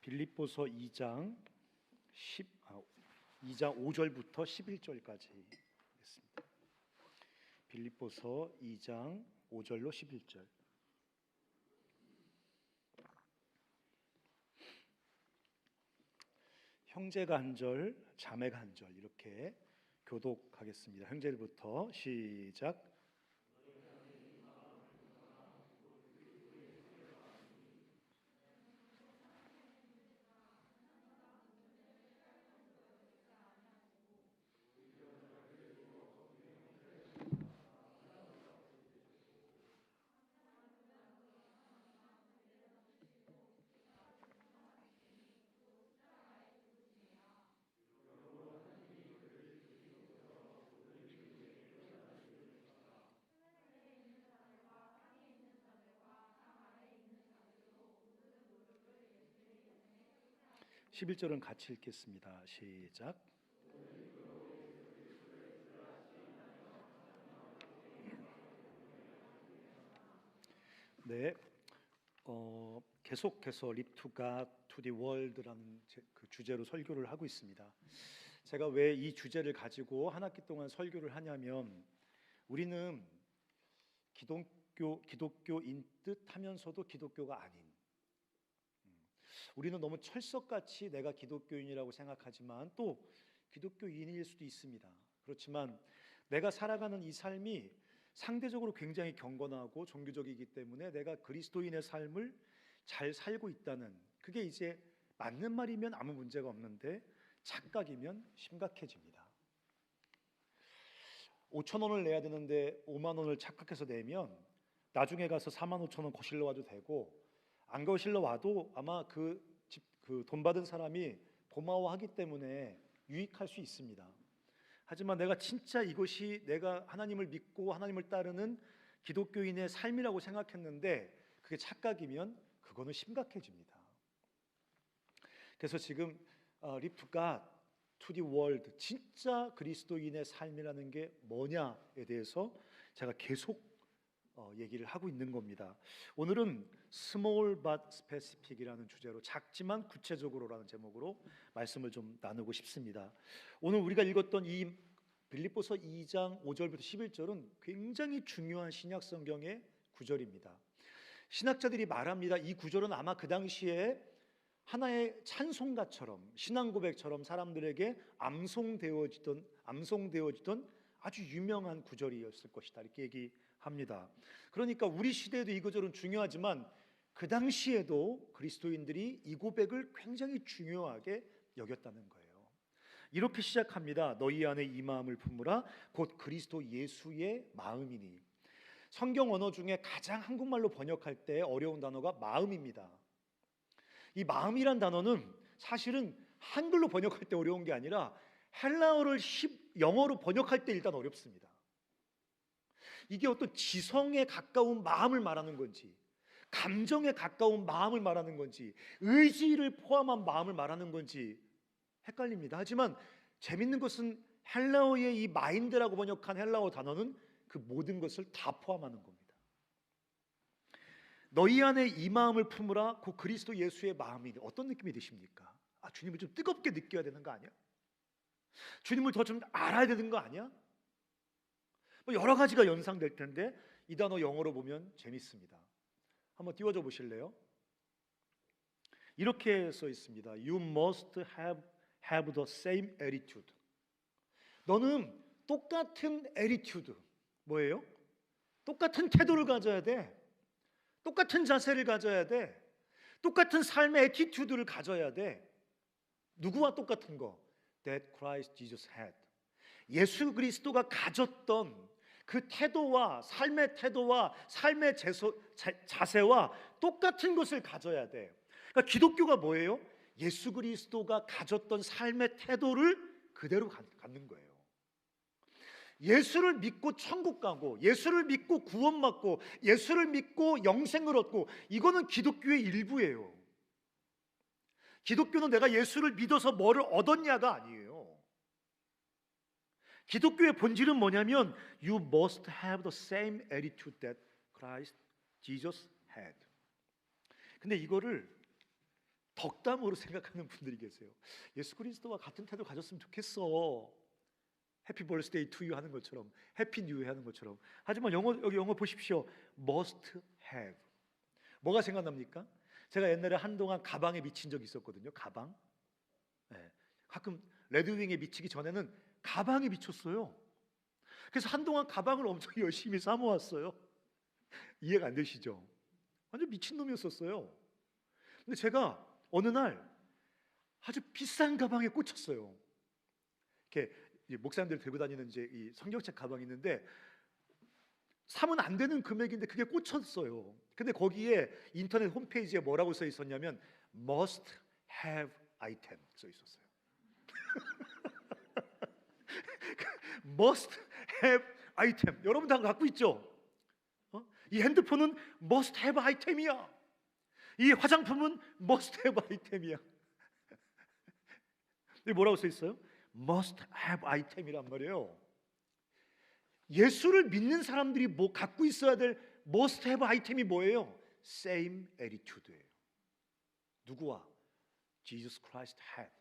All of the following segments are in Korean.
빌립보서 2장 5절부터 11절까지 있습니다. 빌립보서 2장 5절로 11절. 형제가 한 절, 자매가 한 절 이렇게 교독하겠습니다. 형제들부터 시작. 십 11절은 같이 읽겠습니다. 시작. 네, 계속해서 Live to God, to the World라는 그 주제로 설교를 하고 있습니다. 제가 왜 이 주제를 가지고 한 학기 동안 설교를 하냐면, 우리는 기독교인 듯 하면서도 기독교가 아닌, 우리는 너무 철석같이 내가 기독교인이라고 생각하지만 또 기독교인일 수도 있습니다. 그렇지만 내가 살아가는 이 삶이 상대적으로 굉장히 경건하고 종교적이기 때문에 내가 그리스도인의 삶을 잘 살고 있다는, 그게 이제 맞는 말이면 아무 문제가 없는데 착각이면 심각해집니다. 5천 원을 내야 되는데 5만 원을 착각해서 내면 나중에 가서 4만 5천 원 거실러 와도 되고, 안 거실러 와도 아마 그 돈 받은 사람이 고마워하기 때문에 유익할 수 있습니다. 하지만 내가 진짜 이것이 내가 하나님을 믿고 하나님을 따르는 기독교인의 삶이라고 생각했는데 그게 착각이면 그거는 심각해집니다. 그래서 지금 Live to God, to the World, 진짜 그리스도인의 삶이라는 게 뭐냐에 대해서 제가 계속 얘기를 하고 있는 겁니다. 오늘은 Small but Specific이라는 주제로, 작지만 구체적으로라는 제목으로 말씀을 좀 나누고 싶습니다. 오늘 우리가 읽었던 이 빌립보서 2장 5절부터 11절은 굉장히 중요한 신약 성경의 구절입니다. 신학자들이 말합니다. 이 구절은 아마 그 당시에 하나의 찬송가처럼, 신앙 고백처럼 사람들에게 암송되어지던 아주 유명한 구절이었을 것이다, 이렇게 얘기합니다. 그러니까 우리 시대에도 이 구절은 중요하지만 그 당시에도 그리스도인들이 이 고백을 굉장히 중요하게 여겼다는 거예요. 이렇게 시작합니다. 너희 안에 이 마음을 품으라, 곧 그리스도 예수의 마음이니. 성경 언어 중에 가장 한국말로 번역할 때 어려운 단어가 마음입니다. 이 마음이란 단어는 사실은 한글로 번역할 때 어려운 게 아니라 헬라어를 영어로 번역할 때 일단 어렵습니다. 이게 어떤 지성에 가까운 마음을 말하는 건지, 감정에 가까운 마음을 말하는 건지, 의지를 포함한 마음을 말하는 건지 헷갈립니다. 하지만 재밌는 것은 헬라어의 이 마인드라고 번역한 헬라어 단어는 그 모든 것을 다 포함하는 겁니다. 너희 안에 이 마음을 품으라, 그 그리스도 예수의 마음이. 어떤 느낌이 드십니까? 주님을 좀 뜨겁게 느껴야 되는 거 아니야? 주님을 더 좀 알아야 되는 거 아니야? 여러 가지가 연상될 텐데 이 단어 영어로 보면 재밌습니다. 한번 띄워줘 보실래요? 이렇게 써 있습니다. You must have the same attitude. 너는 똑같은 attitude. 뭐예요? 똑같은 태도를 가져야 돼. 똑같은 자세를 가져야 돼. 똑같은 삶의 attitude를 가져야 돼. 누구와 똑같은 거? That Christ Jesus had. 예수 그리스도가 가졌던 그 태도와 삶의 자세와 똑같은 것을 가져야 돼. 그러니까 기독교가 뭐예요? 예수 그리스도가 가졌던 삶의 태도를 그대로 갖는 거예요. 예수를 믿고 천국 가고, 예수를 믿고 구원받고, 예수를 믿고 영생을 얻고, 이거는 기독교의 일부예요. 기독교는 내가 예수를 믿어서 뭐를 얻었냐가 아니에요. 기독교의 본질은 뭐냐면 You must have the same attitude that Christ Jesus had. 근데 이거를 덕담으로 생각하는 분들이 계세요. 예수 그리스도와 같은 태도 가졌으면 좋겠어. 해피 버스데이 투 유 하는 것처럼, 해피 뉴 이어 하는 것처럼. 하지만 여기 영어 보십시오. must have. 뭐가 생각납니까? 제가 옛날에 한동안 가방에 미친 적이 있었거든요. 가방. 네. 가끔 레드윙에 미치기 전에는 가방에 미쳤어요. 그래서 한동안 가방을 엄청 열심히 사모았어요. 이해가 안 되시죠? 완전 미친놈이었었어요. 근데 제가 어느 날 아주 비싼 가방에 꽂혔어요. 이렇게 목사님들 들고 다니는 이제 이 성경책 가방이 있는데 사면 안 되는 금액인데 그게 꽂혔어요. 근데 거기에 인터넷 홈페이지에 뭐라고 써 있었냐면 must have item 써 있었어요. must have item. 여러분 다 갖고 있죠? 이 핸드폰은 must have item이야. 이 화장품은 must have item이야. 뭐라고 써 있어요? must have item이란 말이에요. 예수를 믿는 사람들이 뭐 갖고 있어야 될 must have item이 뭐예요? same attitude예요. 누구와? Jesus Christ had.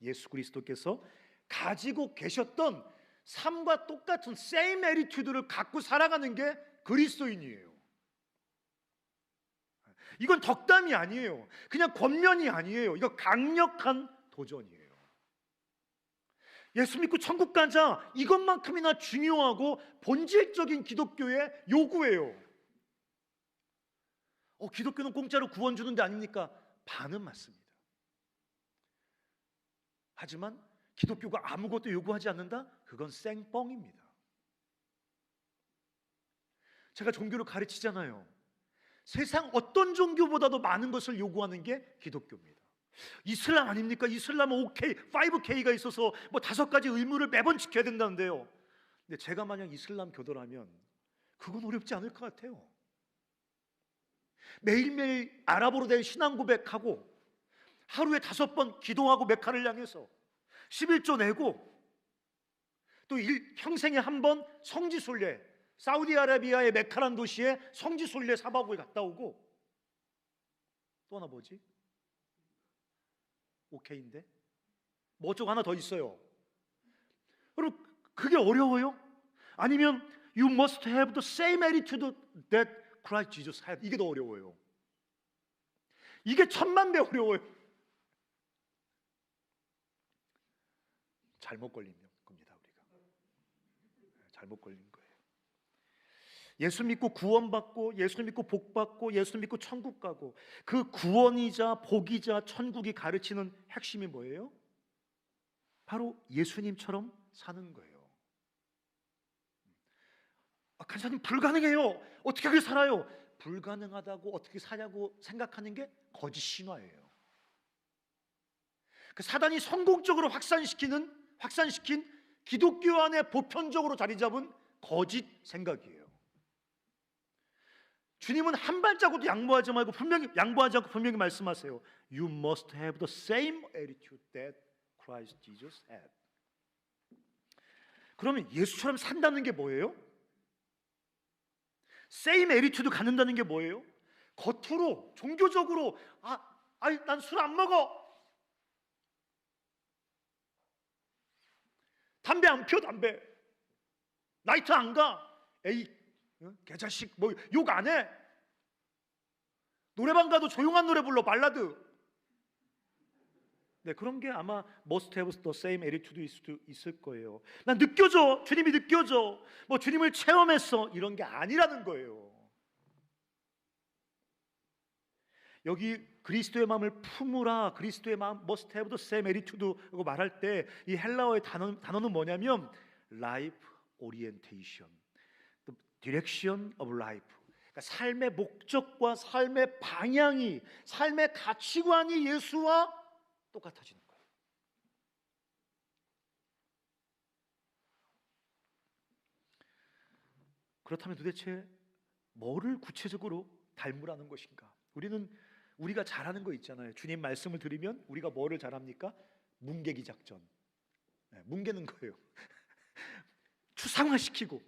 예수 그리스도께서 가지고 계셨던 삶과 똑같은 same attitude를 갖고 살아가는 게 그리스도인이에요. 이건 덕담이 아니에요. 그냥 권면이 아니에요. 이거 강력한 도전이에요. 예수 믿고 천국 가자, 이것만큼이나 중요하고 본질적인 기독교의 요구예요. 기독교는 공짜로 구원 주는 데 아닙니까? 반은 맞습니다. 하지만 기독교가 아무것도 요구하지 않는다? 그건 생뻥입니다. 제가 종교를 가르치잖아요. 세상 어떤 종교보다도 많은 것을 요구하는 게 기독교입니다. 이슬람 아닙니까? 이슬람은 5K가 있어서 뭐 5가지 의무를 매번 지켜야 된다는데요. 근데 제가 만약 이슬람 교도라면 그건 어렵지 않을 것 같아요. 매일매일 아랍어로 된 신앙 고백하고 하루에 5번 기도하고 메카를 향해서 11조 내고 또 평생에 한 번 성지순례, 사우디아라비아의 메카란 도시에 성지순례 4박 5일 갔다 오고 또 하나 뭐지? 오케이인데 뭐 어쩌고 하나 더 있어요. 여러분 그게 어려워요? 아니면 you must have the same attitude that Christ Jesus had. 이게 더 어려워요. 이게 1000만 배 어려워요. 잘못 걸린 겁니다. 우리가 잘못 걸린 거예요. 예수 믿고 구원받고 예수 믿고 복받고 예수 믿고 천국 가고 그 구원이자 복이자 천국이 가르치는 핵심이 뭐예요? 바로 예수님처럼 사는 거예요. 간사님 불가능해요. 어떻게 그렇게 살아요? 불가능하다고 어떻게 사냐고 생각하는 게 거짓 신화예요. 그 사단이 성공적으로 확산시킨 기독교 안에 보편적으로 자리 잡은 거짓 생각이에요. 주님은 한 발자국도 양보하지 않고 분명히 말씀하세요. You must have the same attitude that Christ Jesus had. 그러면 예수처럼 산다는 게 뭐예요? same attitude 갖는다는 게 뭐예요? 겉으로 종교적으로 난 술 안 먹어. 담배 안 피워. 담배 나이트 안 가. 에이 개자식 뭐 욕 안 해. 노래방 가도 조용한 노래 불러. 발라드. 네, 그런 게 아마 must have the same attitude일 수도 있을 거예요. 난 느껴져. 주님이 느껴져. 뭐 주님을 체험했어. 이런 게 아니라는 거예요. 여기 그리스도의 마음을 품으라. 그리스도의 마음 must have the same attitude라고 말할 때 이 헬라어의 단어는 뭐냐면 life orientation, the direction of life. 그러니까 삶의 목적과 삶의 방향이, 삶의 가치관이 예수와 똑같아지는 거예요. 그렇다면 도대체 뭐를 구체적으로 닮으라는 것인가? 우리가 잘하는 거 있잖아요. 주님 말씀을 들으면 우리가 뭐를 잘합니까? 뭉개기 작전. 뭉개는 거예요. 추상화시키고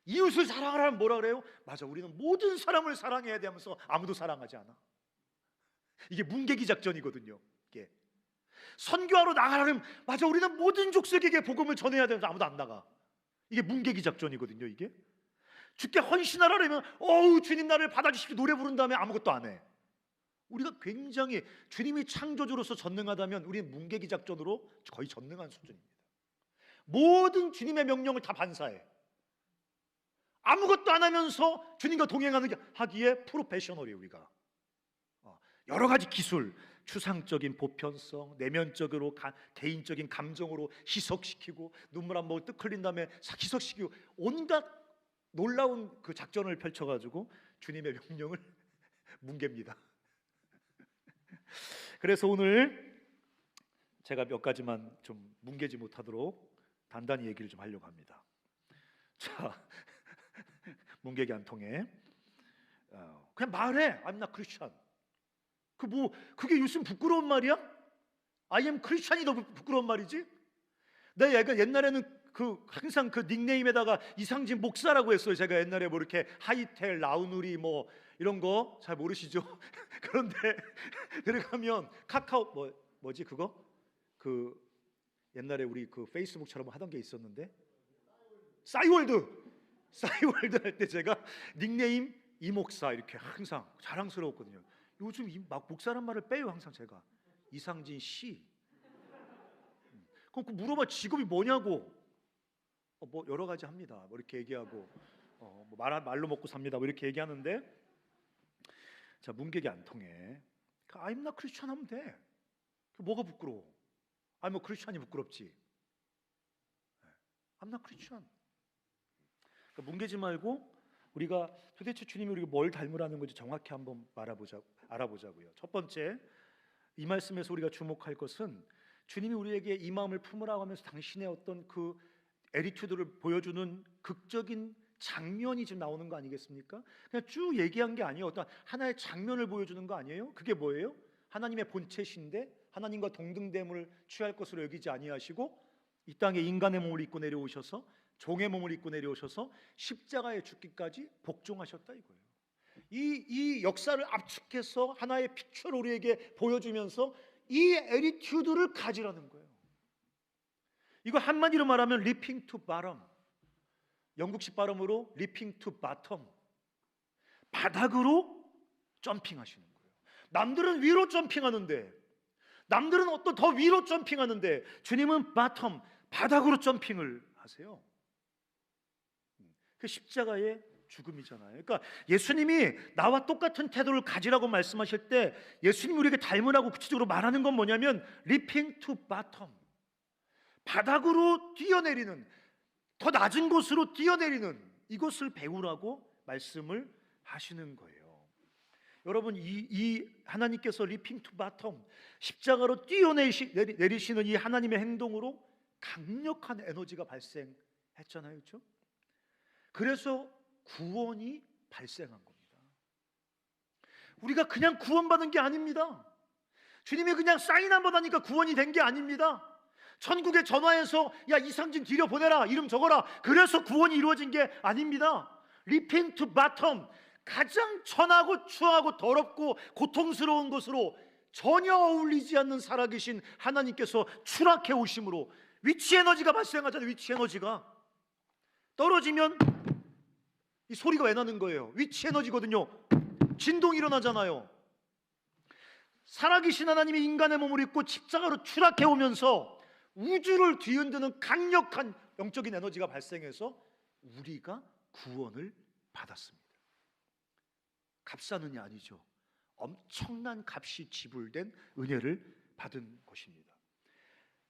이웃을 사랑하라면 뭐라 그래요? 맞아, 우리는 모든 사람을 사랑해야 되면서 아무도 사랑하지 않아. 이게 문개기 작전이거든요. 이게 선교하러 나가려면 맞아, 우리는 모든 족속에게 복음을 전해야 되는데 아무도 안 나가. 이게 문개기 작전이거든요. 이게 주께 헌신하라면 어우 주님 나를 받아주십시오 노래 부른 다음에 아무것도 안 해. 우리가 굉장히 주님이 창조주로서 전능하다면 우리는 문개기 작전으로 거의 전능한 수준입니다. 모든 주님의 명령을 다 반사해. 아무것도 안 하면서 주님과 동행하는 게 하기에 프로페셔널이에요. 우리가 여러 가지 기술, 추상적인 보편성, 내면적으로 개인적인 감정으로 희석시키고 눈물 한 모금 뜩 흘린 다음에 희석시키고 온갖 놀라운 그 작전을 펼쳐가지고 주님의 명령을 뭉갭니다. 그래서 오늘 제가 몇 가지만 좀 뭉개지 못하도록 단단히 얘기를 좀 하려고 합니다. 자, 뭉개기 안 통해. 그냥 말해. I'm not Christian. 그게 요즘 부끄러운 말이야? I am Christian이 더 부끄러운 말이지? 내가 옛날에는 항상 그 닉네임에다가 이상진 목사라고 했어요. 제가 옛날에 뭐 이렇게 하이텔, 라우누리 뭐 이런 거 잘 모르시죠? 그런데 들어가면 카카오 뭐지 그거? 옛날에 우리 페이스북처럼 하던 게 있었는데 싸이월드 할 때 제가 닉네임 이목사 이렇게 항상 자랑스러웠거든요. 요즘 막 목사란 말을 빼요. 항상 제가 이상진 씨. 그럼 물어봐 직업이 뭐냐고. 뭐 여러 가지 합니다. 뭐 이렇게 얘기하고 뭐 말로 먹고 삽니다. 뭐 이렇게 얘기하는데 자 문객이 안 통해. I'm not Christian 하면 돼. 뭐가 부끄러워? 아니 뭐 크리스찬이 부끄럽지. I'm not Christian. 그러니까 뭉개지 말고 우리가 도대체 주님이 우리가 뭘 닮으라는 건지 정확히 한번 알아보자고요. 첫 번째 이 말씀에서 우리가 주목할 것은 주님이 우리에게 이 마음을 품으라고 하면서 당신의 어떤 그 애티튜드를 보여주는 극적인 장면이 지금 나오는 거 아니겠습니까? 그냥 쭉 얘기한 게 아니에요. 어떤 하나의 장면을 보여주는 거 아니에요? 그게 뭐예요? 하나님의 본체신데 하나님과 동등됨을 취할 것으로 여기지 아니하시고 이 땅에 인간의 몸을 입고 내려오셔서 종의 몸을 입고 내려오셔서 십자가에 죽기까지 복종하셨다 이거예요. 이 역사를 압축해서 하나의 픽처를 우리에게 보여주면서 이 애티튜드를 가지라는 거예요. 이거 한마디로 말하면 리핑 투 바텀, 영국식 발음으로 리핑 투 바텀, 바닥으로 점핑하시는 거예요. 남들은 위로 점핑하는데, 남들은 어떤 더 위로 점핑하는데 주님은 바텀, 바닥으로 점핑을 하세요. 그 십자가의 죽음이잖아요. 그러니까 예수님이 나와 똑같은 태도를 가지라고 말씀하실 때 예수님이 우리에게 닮으라고 구체적으로 말하는 건 뭐냐면 리핑 투 바텀, 바닥으로 뛰어내리는, 더 낮은 곳으로 뛰어내리는 이것을 배우라고 말씀을 하시는 거예요. 여러분 이 하나님께서 리핑 투 바텀, 십자가로 뛰어내리시는 이 하나님의 행동으로 강력한 에너지가 발생했잖아요. 그렇죠? 그래서 구원이 발생한 겁니다. 우리가 그냥 구원받은 게 아닙니다. 주님이 그냥 사인 한번 하니까 구원이 된 게 아닙니다. 천국에 전화해서 야 이상진 들여보내라, 이름 적어라, 그래서 구원이 이루어진 게 아닙니다. 리핑 투 바텀, 가장 천하고 추하고 더럽고 고통스러운 것으로 전혀 어울리지 않는 살아계신 하나님께서 추락해 오심으로 위치 에너지가 발생하잖아요. 위치 에너지가 떨어지면 이 소리가 왜 나는 거예요? 위치 에너지거든요. 진동이 일어나잖아요. 살아계신 하나님이 인간의 몸을 입고 십자가로 추락해 오면서 우주를 뒤흔드는 강력한 영적인 에너지가 발생해서 우리가 구원을 받았습니다. 값싸느냐 아니죠. 엄청난 값이 지불된 은혜를 받은 것입니다.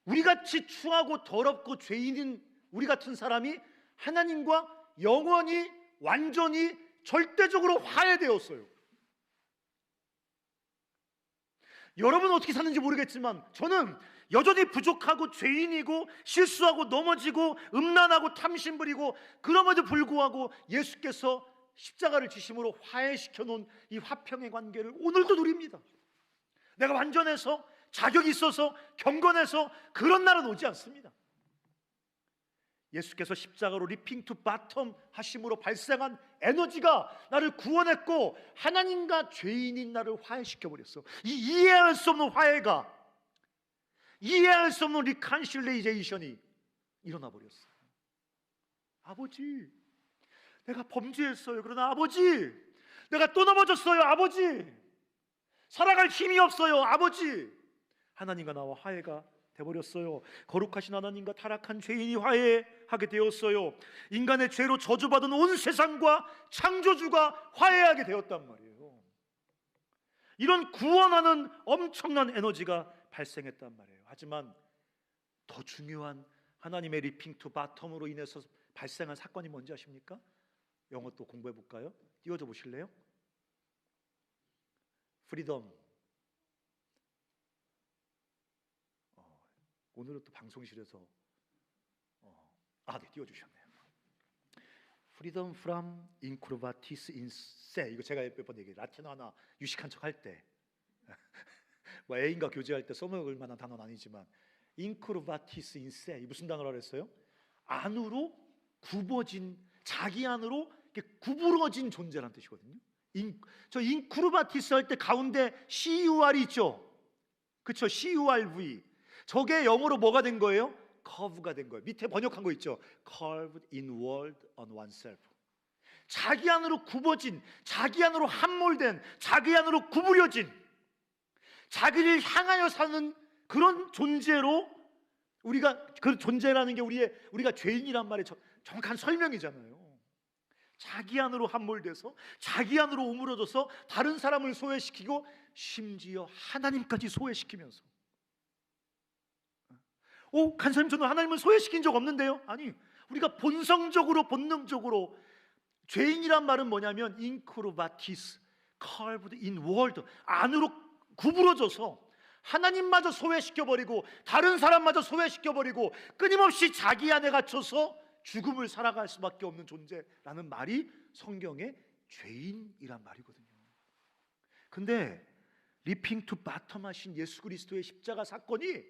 우리같이 추하고 더럽고 죄인인 우리 같은 사람이 하나님과 영원히 완전히 절대적으로 화해되었어요. 여러분은 어떻게 사는지 모르겠지만 저는 여전히 부족하고 죄인이고 실수하고 넘어지고 음란하고 탐심부리고 그럼에도 불구하고 예수께서 십자가를 지심으로 화해시켜 놓은 이 화평의 관계를 오늘도 누립니다. 내가 완전해서 자격이 있어서 경건해서 그런 날은 오지 않습니다. 예수께서 십자가로 리핑 투 바텀 하심으로 발생한 에너지가 나를 구원했고 하나님과 죄인인 나를 화해시켜 버렸어. 이 이해할 수 없는 화해가, 이해할 수 없는 리컨실레이션이 일어나 버렸어. 아버지, 내가 범죄했어요. 그러나 아버지, 내가 또 넘어졌어요. 아버지, 살아갈 힘이 없어요. 아버지, 하나님과 나와 화해가 돼버렸어요. 거룩하신 하나님과 타락한 죄인이 화해하게 되었어요. 인간의 죄로 저주받은 온 세상과 창조주가 화해하게 되었단 말이에요. 이런 구원하는 엄청난 에너지가 발생했단 말이에요. 하지만 더 중요한 하나님의 리핑 투 바텀으로 인해서 발생한 사건이 뭔지 아십니까? 영어 또 공부해 볼까요? 띄워줘 보실래요? 프리덤. 오늘은 또 방송실에서 네, 띄워주셨네요. Freedom from incurvatis in se. 이거 제가 몇 번 얘기해요. 라틴어 하나 유식한 척 할 때 뭐 애인과 교제할 때 써먹을 만한 단어는 아니지만 incurvatis in se, 무슨 단어라 그랬어요? 안으로 굽어진, 자기 안으로 이렇게 구부러진 존재라는 뜻이거든요. 저 incurvatis 할 때 가운데 CUR이 있죠. 그렇죠? CURV. 저게 영어로 뭐가 된 거예요? curve가 된 거예요. 밑에 번역한 거 있죠? curved inward on oneself. 자기 안으로 굽어진, 자기 안으로 함몰된, 자기 안으로 구부려진, 자기를 향하여 사는 그런 존재로, 우리가 그 존재라는 게 우리가 죄인이란 말의 정확한 설명이잖아요. 자기 안으로 함몰돼서 자기 안으로 오므러져서 다른 사람을 소외시키고 심지어 하나님까지 소외시키면서, 간사님, 저는 하나님을 소외시킨 적 없는데요. 아니, 우리가 본성적으로, 본능적으로, 죄인이란 말은 뭐냐면 incurvatis, curved inward, 안으로 구부러져서 하나님마저 소외시켜버리고 다른 사람마저 소외시켜버리고 끊임없이 자기 안에 갇혀서 죽음을 살아갈 수밖에 없는 존재라는 말이 성경의 죄인이란 말이거든요. 근데 리핑 투 바텀 하신 예수 그리스도의 십자가 사건이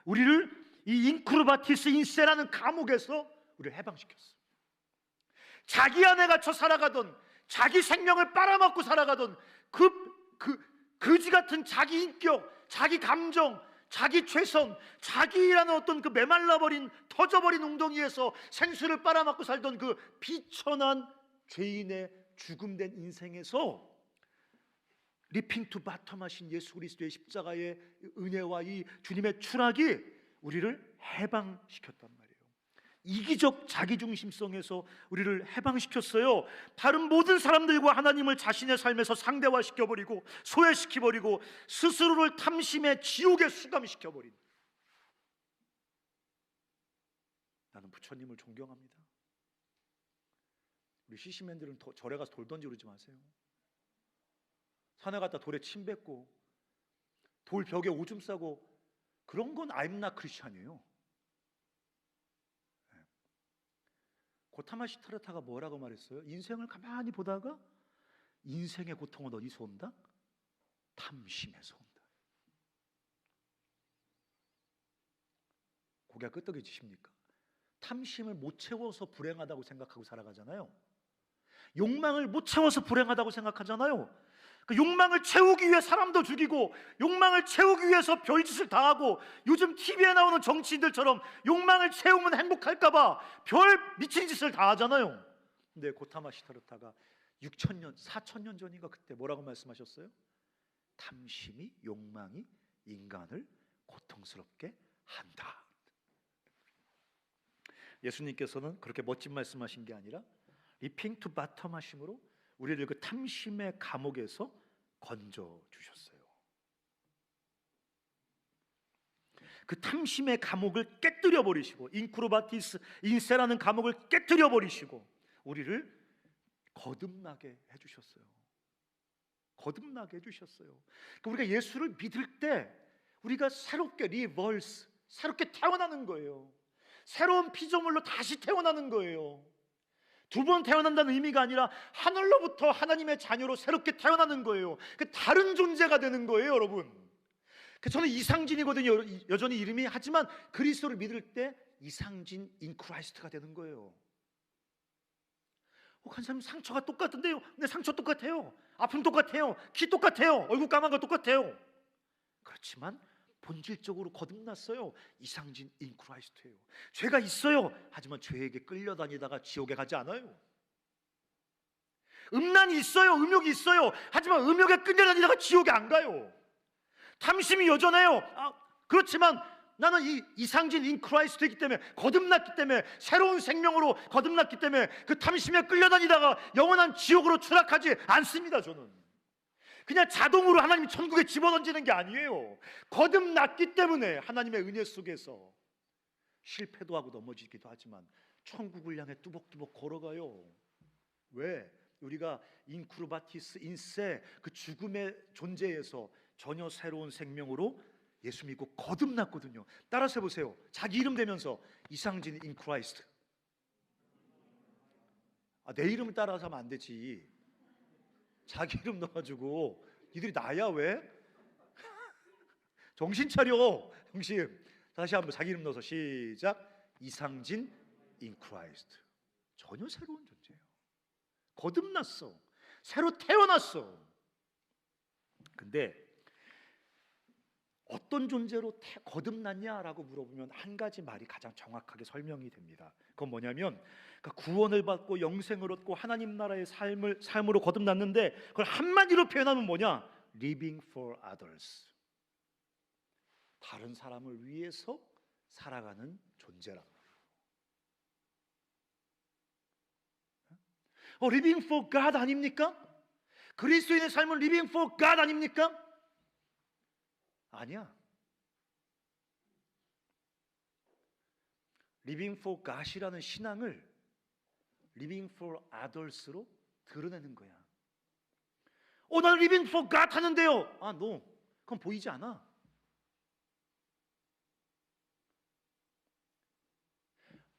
우리를 이 인크루바티스 인세라는 감옥에서 우리를 해방시켰어. 자기 안에 갇혀 살아가던, 자기 생명을 빨아먹고 살아가던 거지 같은 자기 인격, 자기 감정, 자기 최선, 자기라는 어떤 그 메말라버린, 터져버린 웅덩이에서 생수를 빨아먹고 살던 그 비천한 죄인의 죽음된 인생에서 리핑 투 바텀 하신 예수 그리스도의 십자가의 은혜와 이 주님의 추락이 우리를 해방시켰단 말이에요. 이기적 자기중심성에서 우리를 해방시켰어요. 다른 모든 사람들과 하나님을 자신의 삶에서 상대화시켜버리고 소외시켜버리고 스스로를 탐심의 지옥에 수감시켜버린, 나는 부처님을 존경합니다. 우리 시시맨들은 절에 가서 돌 던지고 그러지 마세요. 산에 갔다 돌에 침 뱉고 돌 벽에 오줌 싸고 그런 건 I'm not Christian이에요. 고타마 시타르타가 뭐라고 말했어요? 인생을 가만히 보다가 인생의 고통은 어디서 온다? 탐심에서 온다. 고개가 끄덕여지십니까? 탐심을 못 채워서 불행하다고 생각하고 살아가잖아요. 욕망을 못 채워서 불행하다고 생각하잖아요. 그 욕망을 채우기 위해 사람도 죽이고 욕망을 채우기 위해서 별짓을 다 하고, 요즘 TV에 나오는 정치인들처럼 욕망을 채우면 행복할까봐 별 미친 짓을 다 하잖아요. 근데 고타마 시타르타가 6,000년, 4,000년 전인가 그때 뭐라고 말씀하셨어요? 탐심이, 욕망이 인간을 고통스럽게 한다. 예수님께서는 그렇게 멋진 말씀하신 게 아니라 리핑 투 바텀 하심으로 우리를 그 탐심의 감옥에서 건져 주셨어요. 그 탐심의 감옥을 깨뜨려 버리시고, 인크루바티스 인세라는 감옥을 깨뜨려 버리시고 우리를 거듭나게 해 주셨어요. 거듭나게 해 주셨어요. 그러니까 우리가 예수를 믿을 때 우리가 새롭게 리버스, 새롭게 태어나는 거예요. 새로운 피조물로 다시 태어나는 거예요. 두 번 태어난다는 의미가 아니라 하늘로부터 하나님의 자녀로 새롭게 태어나는 거예요. 그 다른 존재가 되는 거예요, 여러분. 저는 이상진이거든요. 여전히 이름이. 하지만 그리스도를 믿을 때 이상진 인 크라이스트가 되는 거예요. 한 사람 상처가 똑같은데요. 내 상처 똑같아요. 아픔 똑같아요. 키 똑같아요. 얼굴 까만 거 똑같아요. 그렇지만 본질적으로 거듭났어요. 이상진 인 크라이스트예요. 죄가 있어요. 하지만 죄에게 끌려다니다가 지옥에 가지 않아요. 음란이 있어요. 음욕이 있어요. 하지만 음욕에 끌려다니다가 지옥에 안 가요. 탐심이 여전해요. 그렇지만 나는 이 이상진 인 크라이스트이기 때문에, 거듭났기 때문에, 새로운 생명으로 거듭났기 때문에 그 탐심에 끌려다니다가 영원한 지옥으로 추락하지 않습니다. 저는 그냥 자동으로 하나님 천국에 집어던지는 게 아니에요. 거듭났기 때문에 하나님의 은혜 속에서 실패도 하고 넘어지기도 하지만 천국을 향해 뚜벅뚜벅 걸어가요. 왜? 우리가 인크루바티스 인세, 그 죽음의 존재에서 전혀 새로운 생명으로 예수 믿고 거듭났거든요. 따라서 해보세요. 자기 이름 대면서 이상진 인 크라이스트. 내 이름을 따라서 하면 안 되지. 자기 이름 넣어가지고 니들이 나야 왜? 정신 차려. 정신. 다시 한번 자기 이름 넣어서 시작. 이상진 인 크라이스트. 전혀 새로운 존재예요. 거듭났어. 새로 태어났어. 근데 어떤 존재로 거듭났냐라고 물어보면 한 가지 말이 가장 정확하게 설명이 됩니다. 그건 뭐냐면, 구원을 받고 영생을 얻고 하나님 나라의 삶으로 거듭났는데, 그걸 한마디로 표현하면 뭐냐? Living for others. 다른 사람을 위해서 살아가는 존재란 말이에요. Living for God 아닙니까? 그리스도인의 삶은 Living for God 아닙니까? 아니야. Living for God이라는 신앙을 Living for others로 드러내는 거야. 난 Living for God 하는데요. no. 그건 보이지 않아.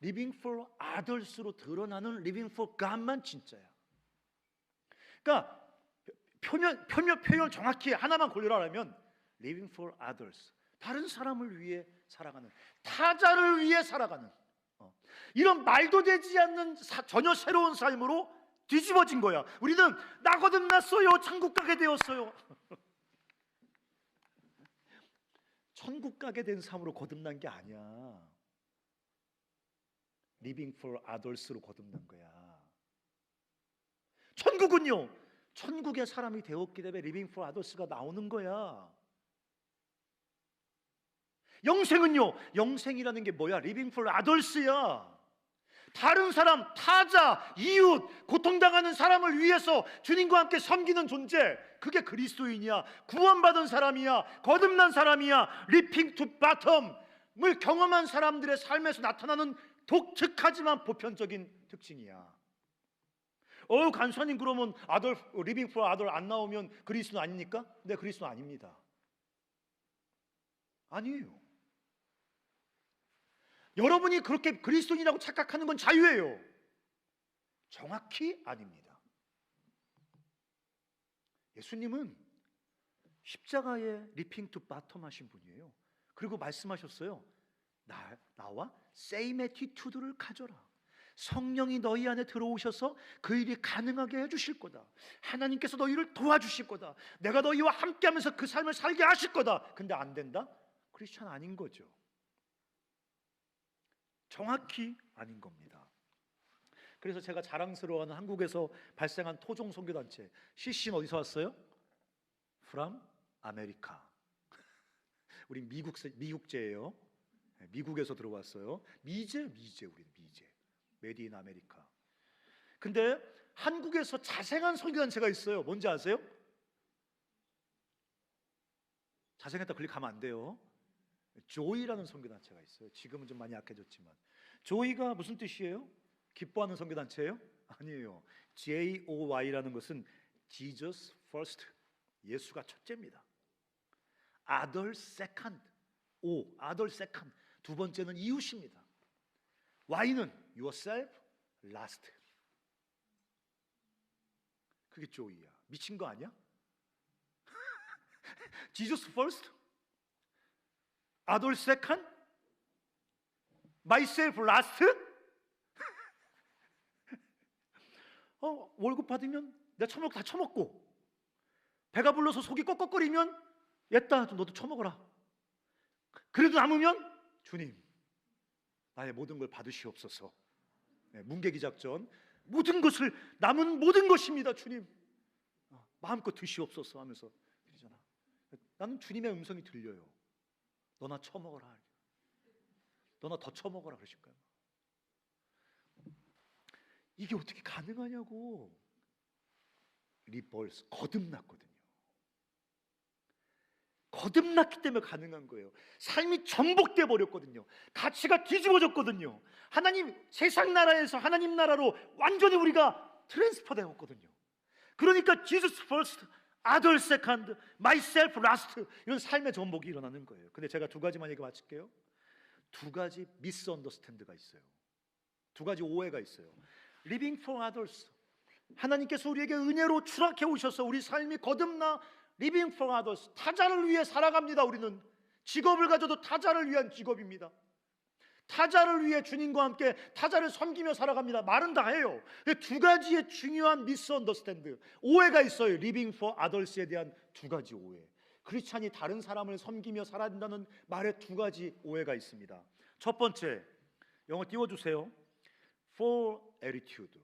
Living for others로 드러나는 Living for God만 진짜야. 그러니까 표현 정확히 하나만 골라라면 Living for others, 다른 사람을 위해 살아가는, 타자를 위해 살아가는, 이런 말도 되지 않는 전혀 새로운 삶으로 뒤집어진 거야. 우리는 나 거듭났어요, 천국 가게 되었어요. 천국 가게 된 삶으로 거듭난 게 아니야. Living for others로 거듭난 거야. 천국은요, 천국의 사람이 되었기 때문에 Living for others가 나오는 거야. 영생은요, 영생이라는 게 뭐야? Living for others야. 다른 사람, 타자, 이웃, 고통당하는 사람을 위해서 주님과 함께 섬기는 존재, 그게 그리스도인이야. 구원받은 사람이야. 거듭난 사람이야. Leaping to bottom을 경험한 사람들의 삶에서 나타나는 독특하지만 보편적인 특징이야. 간사님, 그러면 Living for others 안 나오면 그리스도 아닙니까? 네, 그리스도 아닙니다. 아니에요. 여러분이 그렇게 그리스도인이라고 착각하는 건 자유예요. 정확히 아닙니다. 예수님은 십자가에 리핑 투 바텀 하신 분이에요. 그리고 말씀하셨어요. 나와 세임 애티튜드를 가져라. 성령이 너희 안에 들어오셔서 그 일이 가능하게 해주실 거다. 하나님께서 너희를 도와주실 거다. 내가 너희와 함께하면서 그 삶을 살게 하실 거다. 근데 안 된다? 크리스찬 아닌 거죠. 정확히 아닌 겁니다. 그래서 제가 자랑스러워하는 한국에서 발생한 토종 선교단체 CC는 어디서 왔어요? From America. 우리 미국제예요. 미국에서 들어왔어요. 미제 우리는 미제. 메디 인 아메리카. 근데 한국에서 자생한 선교단체가 있어요. 뭔지 아세요? 자생했다 클릭하면 안 돼요. 조이라는 선교단체가 있어요. 지금은 좀 많이 약해졌지만. 조이가 무슨 뜻이에요? 기뻐하는 선교단체예요? 아니에요. JOY라는 것은 Jesus first, 예수가 첫째입니다. Other second, other second, 두 번째는 이웃입니다. Y는 yourself last. 그게 조이야. 미친 거 아니야? Jesus first, 아돌 세컨? 마이셀프 라스트? 월급 받으면 내가 처먹 다 처먹고, 배가 불러서 속이 꺽꺽거리면 옛다 너도 처먹어라. 그래도 남으면 주님 나의 모든 걸 받으시옵소서. 네, 문개기 작전. 모든 것을, 남은 모든 것입니다 주님, 마음껏 드시옵소서 하면서 드리잖아. 나는 주님의 음성이 들려요. 너나 처먹어라, 너나 더 처먹어라 그러실 거예요. 이게 어떻게 가능하냐고. 리벌스, 거듭났거든요. 거듭났기 때문에 가능한 거예요. 삶이 전복돼 버렸거든요. 가치가 뒤집어졌거든요. 하나님, 세상 나라에서 하나님 나라로 완전히 우리가 트랜스퍼 되었거든요. 그러니까 Jesus first, other second, myself last, 이런 삶의 전복이 일어나는 거예요. 근데 제가 두 가지만 얘기 마칠게요. 두 가지 미스언더스탠드가 있어요. 두 가지 오해가 있어요. Living for others, 하나님께서 우리에게 은혜로 추락해 오셔서 우리 삶이 거듭나 Living for others, 타자를 위해 살아갑니다. 우리는 직업을 가져도 타자를 위한 직업입니다. 타자를 위해 주님과 함께 타자를 섬기며 살아갑니다. 말은 다 해요. 두 가지의 중요한 미스언더스탠드, 오해가 있어요. Living for others에 대한 두 가지 오해. 크리스찬이 다른 사람을 섬기며 살아야 된다는 말에 두 가지 오해가 있습니다. 첫 번째, 영어 띄워주세요. For attitude,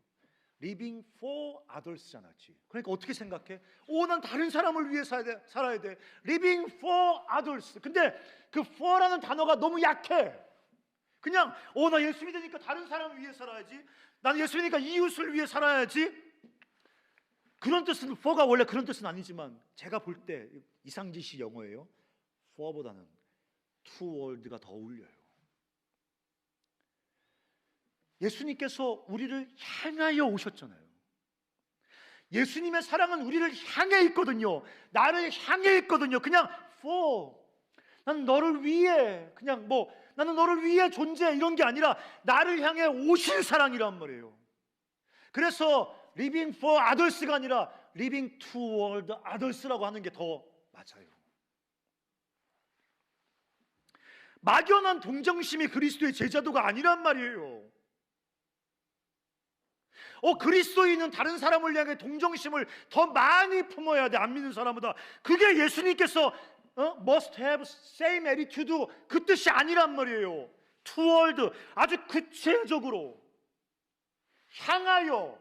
living for others잖아. 그러니까 어떻게 생각해? 난 다른 사람을 위해 살아야 돼. Living for others. 근데 그 for라는 단어가 너무 약해. 그냥 나 예수 믿으니까 다른 사람을 위해 살아야지, 나는 예수 믿으니까 이웃을 위해 살아야지, 그런 뜻은, for가 원래 그런 뜻은 아니지만 제가 볼 때 이상지 씨 영어예요. for보다는 toward가 더 어울려요. 예수님께서 우리를 향하여 오셨잖아요. 예수님의 사랑은 우리를 향해 있거든요. 나를 향해 있거든요. 그냥 for, 나는 너를 위해, 그냥 나는 너를 위해 존재해, 이런 게 아니라 나를 향해 오신 사랑이란 말이에요. 그래서 living for others가 아니라 living toward others라고 하는 게 더 맞아요. 막연한 동정심이 그리스도의 제자도가 아니란 말이에요. 그리스도인은 다른 사람을 향해 동정심을 더 많이 품어야 돼, 안 믿는 사람보다. 그게 예수님께서 must have same attitude, 그 뜻이 아니란 말이에요. toward, 아주 구체적으로 향하여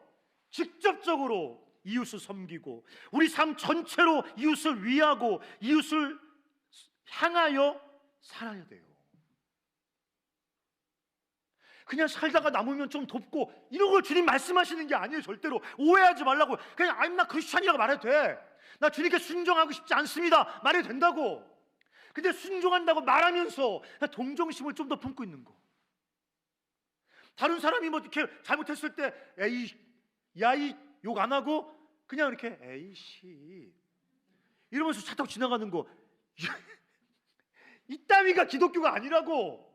직접적으로 이웃을 섬기고, 우리 삶 전체로 이웃을 위하고 이웃을 향하여 살아야 돼요. 그냥 살다가 남으면 좀 돕고, 이런 걸 주님 말씀하시는 게 아니에요. 절대로 오해하지 말라고. 그냥 I'm not Christian이라고 말해도 돼. 나 주님께 순종하고 싶지 않습니다 말해도 된다고. 근데 순종한다고 말하면서 동정심을 좀 더 품고 있는 거. 다른 사람이 이렇게 잘못했을 때 에이, 야이 욕 안 하고 그냥 이렇게 에이씨 이러면서 차 타고 지나가는 거, 이따위가 기독교가 아니라고.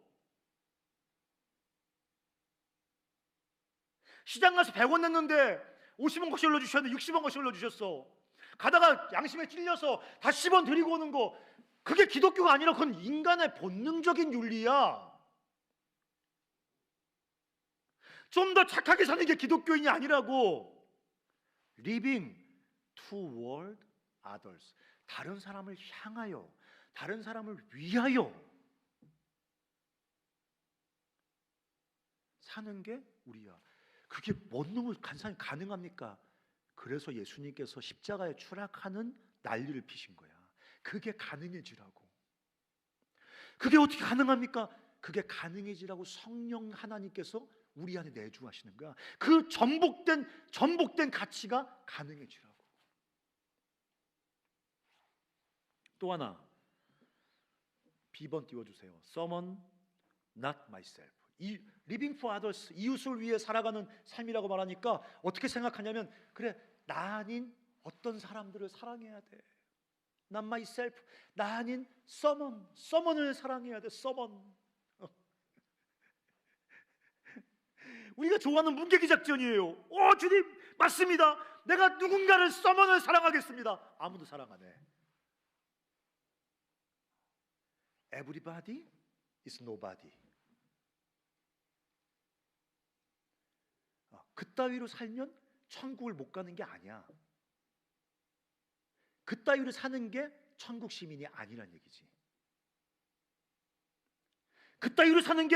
시장 가서 100원 냈는데 50원 거실러 주셨는데 60원 거실러 주셨어. 가다가 양심에 찔려서 다 10원 드리고 오는 거, 그게 기독교가 아니라 그건 인간의 본능적인 윤리야. 좀 더 착하게 사는 게 기독교인이 아니라고. Living toward others, 다른 사람을 향하여, 다른 사람을 위하여 사는 게 우리야. 그게 뭔 놈을 간사히 가능합니까? 그래서 예수님께서 십자가에 추락하는 난리를 피신 거야. 그게 가능해지라고. 그게 어떻게 가능합니까? 그게 가능해지라고 성령 하나님께서 우리 안에 내주하시는 거야. 그 전복된 가치가 가능해지라고. 또 하나, B번 띄워주세요. Someone, not myself. Living for others, 이웃을 위해 살아가는 삶이라고 말하니까 어떻게 생각하냐면, 그래, 나 아닌 어떤 사람들을 사랑해야 돼. Not myself, 나 아닌 someone을 사랑해야 돼. someone. 우리가 좋아하는 문개기 작전이에요. 주님 맞습니다. 내가 누군가를 someone을 사랑하겠습니다. 아무도 사랑 안 해. Everybody is nobody. 그따위로 살면 천국을 못 가는 게 아니야. 그따위로 사는 게 천국 시민이 아니란 얘기지. 그따위로 사는 게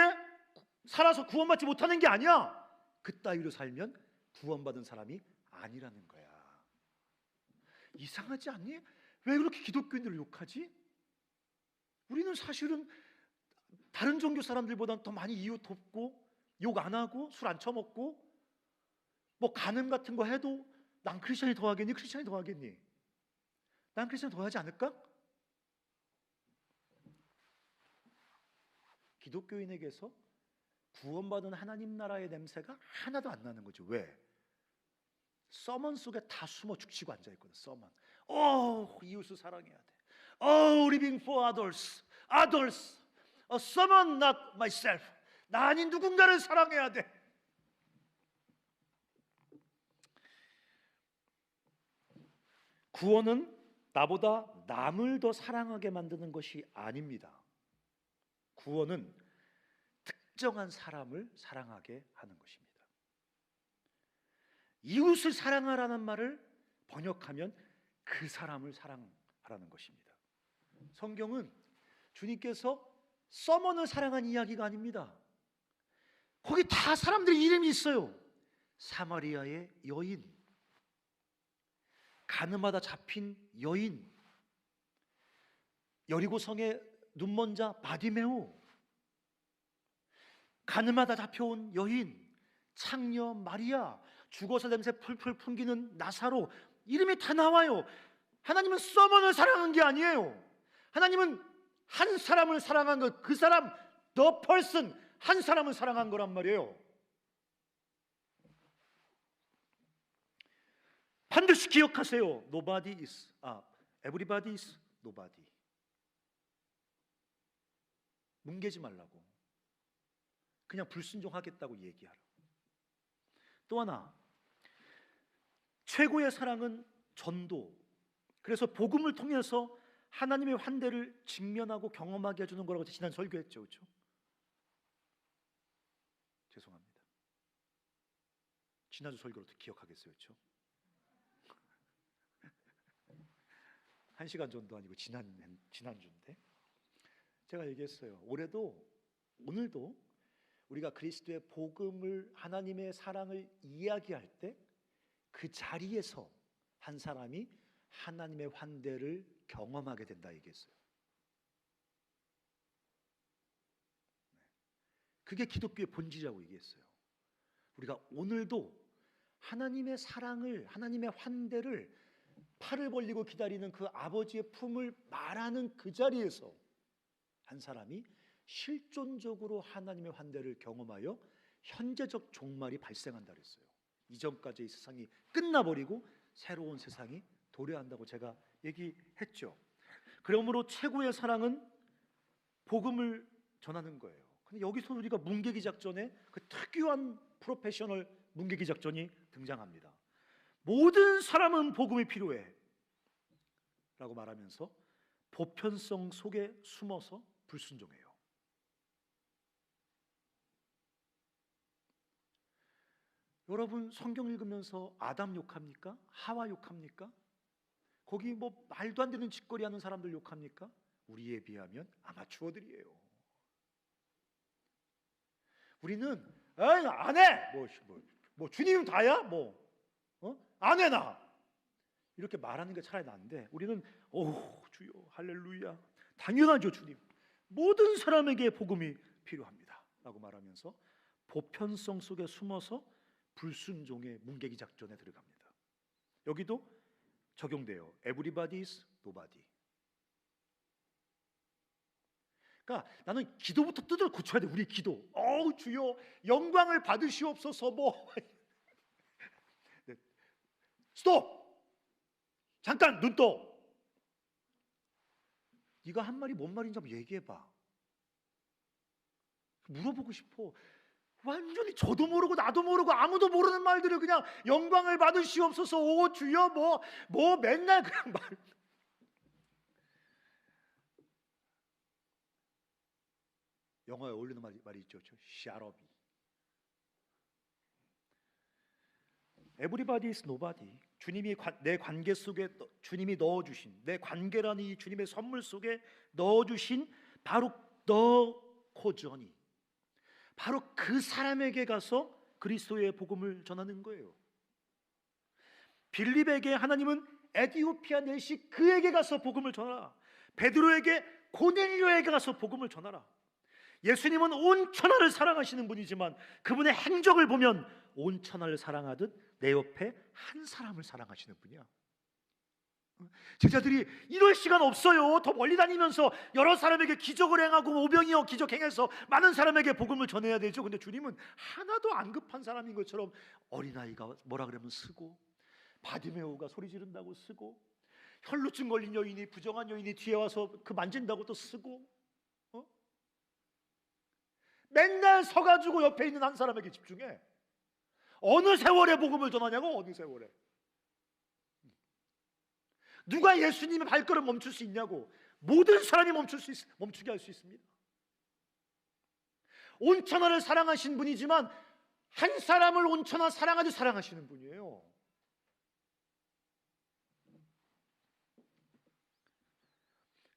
살아서 구원받지 못하는 게 아니야. 그따위로 살면 구원받은 사람이 아니라는 거야. 이상하지 않니? 왜 그렇게 기독교인들을 욕하지? 우리는 사실은 다른 종교 사람들보다 더 많이 이웃 돕고, 욕 안 하고, 술 안 처먹고, 뭐 간음 같은 거 해도 난 크리스찬이 더 하겠니? 크리스찬이 더 하겠니? 난 크리스찬이 더 하지 않을까? 기독교인에게서 구원받은 하나님 나라의 냄새가 하나도 안 나는 거죠. 왜? 서먼 속에 다 숨어 죽치고 앉아있거든. 서먼. 이웃을 사랑해야 돼. living for others. Someone not myself. 나 아닌 누군가를 사랑해야 돼. 구원은 나보다 남을 더 사랑하게 만드는 것이 아닙니다. 구원은 특정한 사람을 사랑하게 하는 것입니다. 이웃을 사랑하라는 말을 번역하면 그 사람을 사랑하라는 것입니다. 성경은 주님께서 서먼을 사랑한 이야기가 아닙니다. 거기 다 사람들의 이름이 있어요. 사마리아의 여인, 가늠하다 잡힌 여인, 여리고성의 눈먼 자 바디메오, 가늠하다 잡혀온 여인, 창녀 마리아, 죽어서 냄새 풀풀 풍기는 나사로, 이름이 다 나와요. 하나님은 서먼을 사랑한 게 아니에요. 하나님은 한 사람을 사랑한 것, 그 사람, the person, 한 사람을 사랑한 거란 말이에요. 반드시 기억하세요. Everybody is nobody. 뭉개지 말라고. 그냥 불순종하겠다고 얘기하라고. 또 하나, 최고의 사랑은 전도. 그래서 복음을 통해서 하나님의 환대를 직면하고 경험하게 해주는 거라고 지난 설교했죠, 그렇죠? 죄송합니다. 지난주 설교를 어떻게 기억하겠어요, 그렇죠? 1시간 전도 아니고 지난주인데 제가 얘기했어요. 오늘도 우리가 그리스도의 복음을, 하나님의 사랑을 이야기할 때 그 자리에서 한 사람이 하나님의 환대를 경험하게 된다 얘기했어요. 그게 기독교의 본질이라고 얘기했어요. 우리가 오늘도 하나님의 사랑을, 하나님의 환대를 팔을 벌리고 기다리는 그 아버지의 품을 말하는 그 자리에서 한 사람이 실존적으로 하나님의 환대를 경험하여 현재적 종말이 발생한다 그랬어요. 이전까지의 세상이 끝나버리고 새로운 세상이 도래한다고 제가 얘기했죠. 그러므로 최고의 사랑은 복음을 전하는 거예요. 근데 여기서 우리가 문개기 작전에 그 특유한 프로페셔널 문개기 작전이 등장합니다. 모든 사람은 복음이 필요해 라고 말하면서 보편성 속에 숨어서 불순종해요. 여러분 성경 읽으면서 아담 욕합니까? 하와 욕합니까? 거기 뭐 말도 안 되는 짓거리 하는 사람들 욕합니까? 우리에 비하면 아마추어들이에요. 우리는 안 해! 뭐 주님 다야? 안 해 나! 이렇게 말하는 게 차라리 나은데 우리는 주여 할렐루야, 당연하죠 주님, 모든 사람에게 복음이 필요합니다 라고 말하면서 보편성 속에 숨어서 불순종의 문개기 작전에 들어갑니다. 여기도 적용돼요. Everybody is nobody. 그러니까 나는 기도부터 뜯어 고쳐야 돼. 우리 기도. 주여 영광을 받으시옵소서. 스톱. 잠깐 눈 떠. 네가 한 말이 뭔 말인지 한번 얘기해봐. 물어보고 싶어. 완전히 저도 모르고 나도 모르고 아무도 모르는 말들을 그냥 영광을 받으시옵소서, 오 주여, 맨날 그냥 말. 영어에 어울리는 말이 있죠. 샤러비. Everybody is nobody. 주님이 내 관계 속에 주님이 넣어주신, 내 관계라는 이 주님의 선물 속에 넣어주신 바로 너 코전이, 바로 그 사람에게 가서 그리스도의 복음을 전하는 거예요. 빌립에게 하나님은 에티오피아 내시 그에게 가서 복음을 전하라. 베드로에게 고넬료에게 가서 복음을 전하라. 예수님은 온 천하를 사랑하시는 분이지만 그분의 행적을 보면 온 천하를 사랑하듯 내 옆에 한 사람을 사랑하시는 분이야. 제자들이 이럴 시간 없어요. 더 멀리 다니면서 여러 사람에게 기적을 행하고 오병이어 기적 행해서 많은 사람에게 복음을 전해야 되죠. 근데 주님은 하나도 안 급한 사람인 것처럼 어린아이가 뭐라 그러면 쓰고, 바디메오가 소리 지른다고 쓰고, 혈루증 걸린 여인이, 부정한 여인이 뒤에 와서 그 만진다고 또 쓰고, 맨날 서가지고 옆에 있는 한 사람에게 집중해. 어느 세월에 복음을 전하냐고. 어느 세월에. 누가 예수님의 발걸음 멈출 수 있냐고. 모든 사람이 멈추게 할 수 있습니다. 온 천하를 사랑하신 분이지만 한 사람을 온 천하 사랑하듯 사랑하시는 분이에요.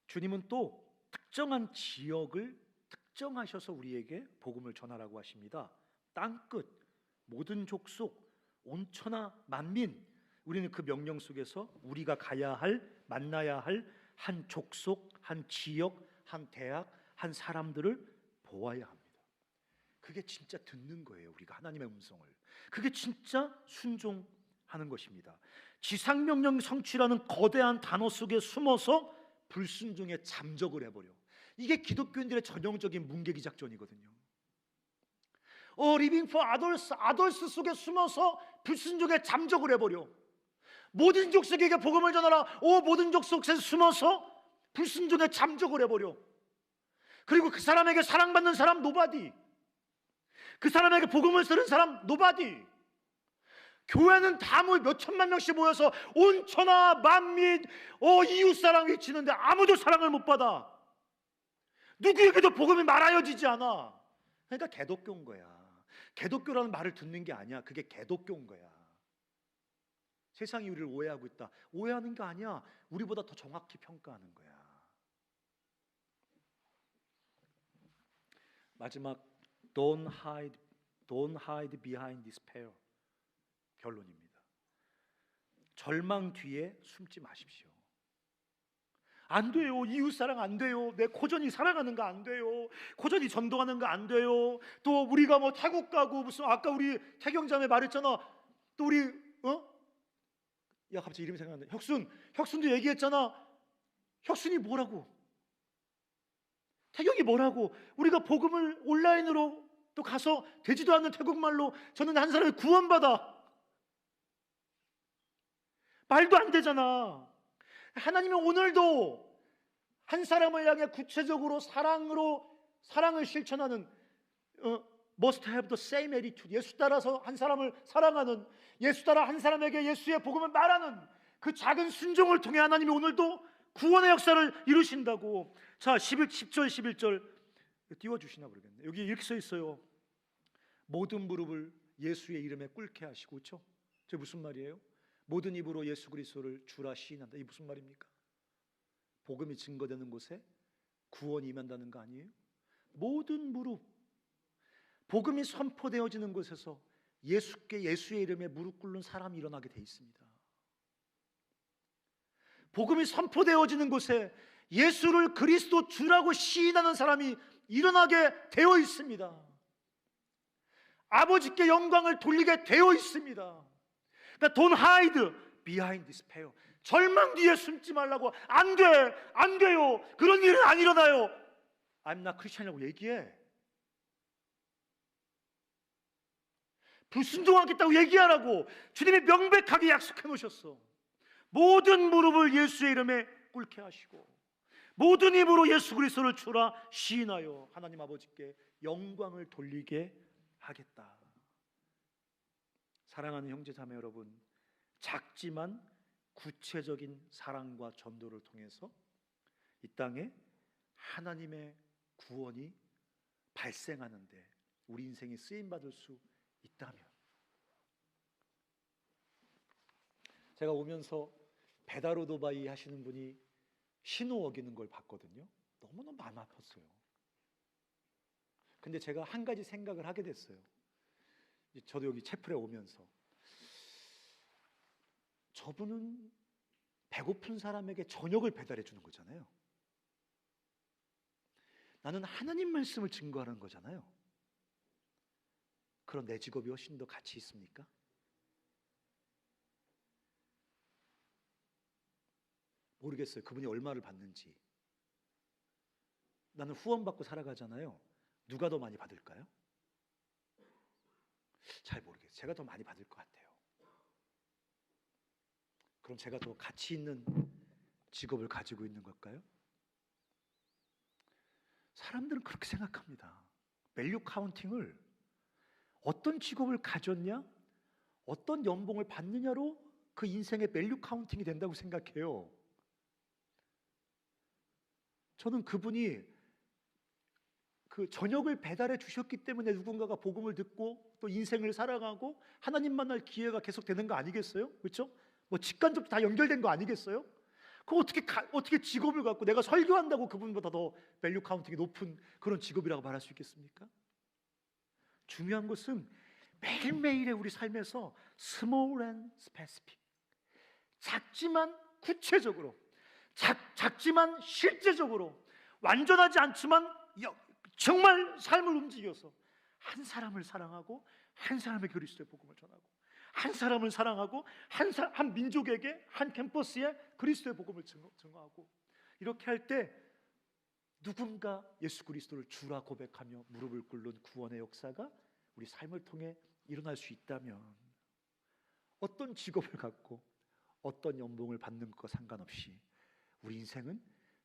주님은 또 특정한 지역을 특정하셔서 우리에게 복음을 전하라고 하십니다. 땅끝, 모든 족속, 온 천하 만민, 우리는 그 명령 속에서 우리가 가야 할, 만나야 할 한 족속, 한 지역, 한 대학, 한 사람들을 보아야 합니다. 그게 진짜 듣는 거예요. 우리가 하나님의 음성을. 그게 진짜 순종하는 것입니다. 지상명령 성취라는 거대한 단어 속에 숨어서 불순종에 잠적을 해버려. 이게 기독교인들의 전형적인 문계기 작전이거든요. Living for others 속에 숨어서 불순종에 잠적을 해버려. 모든 족속에게 복음을 전하라. 모든 족속에 숨어서 불순종에 잠적을 해버려. 그리고 그 사람에게 사랑받는 사람 nobody, 그 사람에게 복음을 쓰는 사람 nobody. 교회는 다 몇 천만 명씩 모여서 온 천하 만민 이웃사랑 외치는데 아무도 사랑을 못 받아. 누구에게도 복음이 말하여지지 않아. 그러니까 개독교인 거야. 개독교라는 말을 듣는 게 아니야. 그게 개독교인 거야. 세상이 우리를 오해하고 있다. 오해하는 게 아니야. 우리보다 더 정확히 평가하는 거야. 마지막, don't hide behind despair. 결론입니다. 절망 뒤에 숨지 마십시오. 안 돼요. 이웃사랑 안 돼요. 내 고전이 사랑하는 거 안 돼요. 고전이 전도하는 거 안 돼요. 또 우리가 뭐 태국 가고 무슨 아까 우리 태경자매 말했잖아. 또 우리 야 갑자기 이름이 생각나네. 혁순도 얘기했잖아. 혁순이 뭐라고? 태경이 뭐라고? 우리가 복음을 온라인으로 또 가서 되지도 않는 태국말로 저는 한 사람이 구원받아. 말도 안 되잖아. 하나님은 오늘도 한 사람을 향해 구체적으로 사랑을 실천하는 must have the same attitude. 예수 따라서 한 사람을 사랑하는, 예수 따라 한 사람에게 예수의 복음을 말하는 그 작은 순종을 통해 하나님이 오늘도 구원의 역사를 이루신다고. 자, 10절 11절 띄워주시나 모르겠네. 여기 이렇게 써 있어요. 모든 무릎을 예수의 이름에 꿇게 하시고. 그렇죠? 저 무슨 말이에요? 모든 입으로 예수 그리스도를 주라 시인한다. 이게 무슨 말입니까? 복음이 증거되는 곳에 구원이 임한다는 거 아니에요? 모든 무릎, 복음이 선포되어지는 곳에서 예수의 이름에 무릎 꿇는 사람이 일어나게 돼 있습니다. 복음이 선포되어지는 곳에 예수를 그리스도 주라고 시인하는 사람이 일어나게 되어 있습니다. 아버지께 영광을 돌리게 되어 있습니다. 그러니까 don't hide behind despair. 절망 뒤에 숨지 말라고. 안 돼요. 그런 일은 안 일어나요. I'm not Christian이라고 얘기해. 불순종하겠다고 얘기하라고. 주님이 명백하게 약속해 놓으셨어. 모든 무릎을 예수의 이름에 꿇게 하시고 모든 입으로 예수 그리스도를 주라 시인하여 하나님 아버지께 영광을 돌리게 하겠다. 사랑하는 형제 자매 여러분, 작지만 구체적인 사랑과 전도를 통해서 이 땅에 하나님의 구원이 발생하는데 우리 인생이 쓰임받을 수 있다면, 제가 오면서 배달 오토바이 하시는 분이 신호 어기는 걸 봤거든요. 너무너무 마음 아팠어요. 근데 제가 한 가지 생각을 하게 됐어요. 저도 여기 채플에 오면서, 저분은 배고픈 사람에게 저녁을 배달해 주는 거잖아요. 나는 하나님 말씀을 증거하는 거잖아요. 그럼 내 직업이 훨씬 더 가치 있습니까? 모르겠어요. 그분이 얼마를 받는지. 나는 후원받고 살아가잖아요. 누가 더 많이 받을까요? 잘 모르겠어요. 제가 더 많이 받을 것 같아요. 그럼 제가 더 가치 있는 직업을 가지고 있는 걸까요? 사람들은 그렇게 생각합니다. 밸류 카운팅을 어떤 직업을 가졌냐, 어떤 연봉을 받느냐로 그 인생의 밸류 카운팅이 된다고 생각해요. 저는 그분이 그 저녁을 배달해 주셨기 때문에 누군가가 복음을 듣고 또 인생을 살아가고 하나님 만날 기회가 계속 되는 거 아니겠어요? 그렇죠? 뭐 직간접도 다 연결된 거 아니겠어요? 그 어떻게 직업을 갖고 내가 설교한다고 그분보다 더 밸류 카운팅이 높은 그런 직업이라고 말할 수 있겠습니까? 중요한 것은 매일매일의 우리 삶에서 small and specific, 작지만 구체적으로, 작지만 실제적으로, 완전하지 않지만 정말 삶을 움직여서 한 사람을 사랑하고 한 사람의 그리스도의 복음을 전하고, 한 사람을 사랑하고 한 민족에게, 한 캠퍼스에 그리스도의 복음을 증거하고, 이렇게 할 때 누군가 예수 그리스도를 주라 고백하며 무릎을 꿇는 구원의 역사가 우리 삶을 통해 일어날 수 있다면, 어떤 직업을 갖고 어떤 연봉을 받는 것과 상관없이 우리 인생은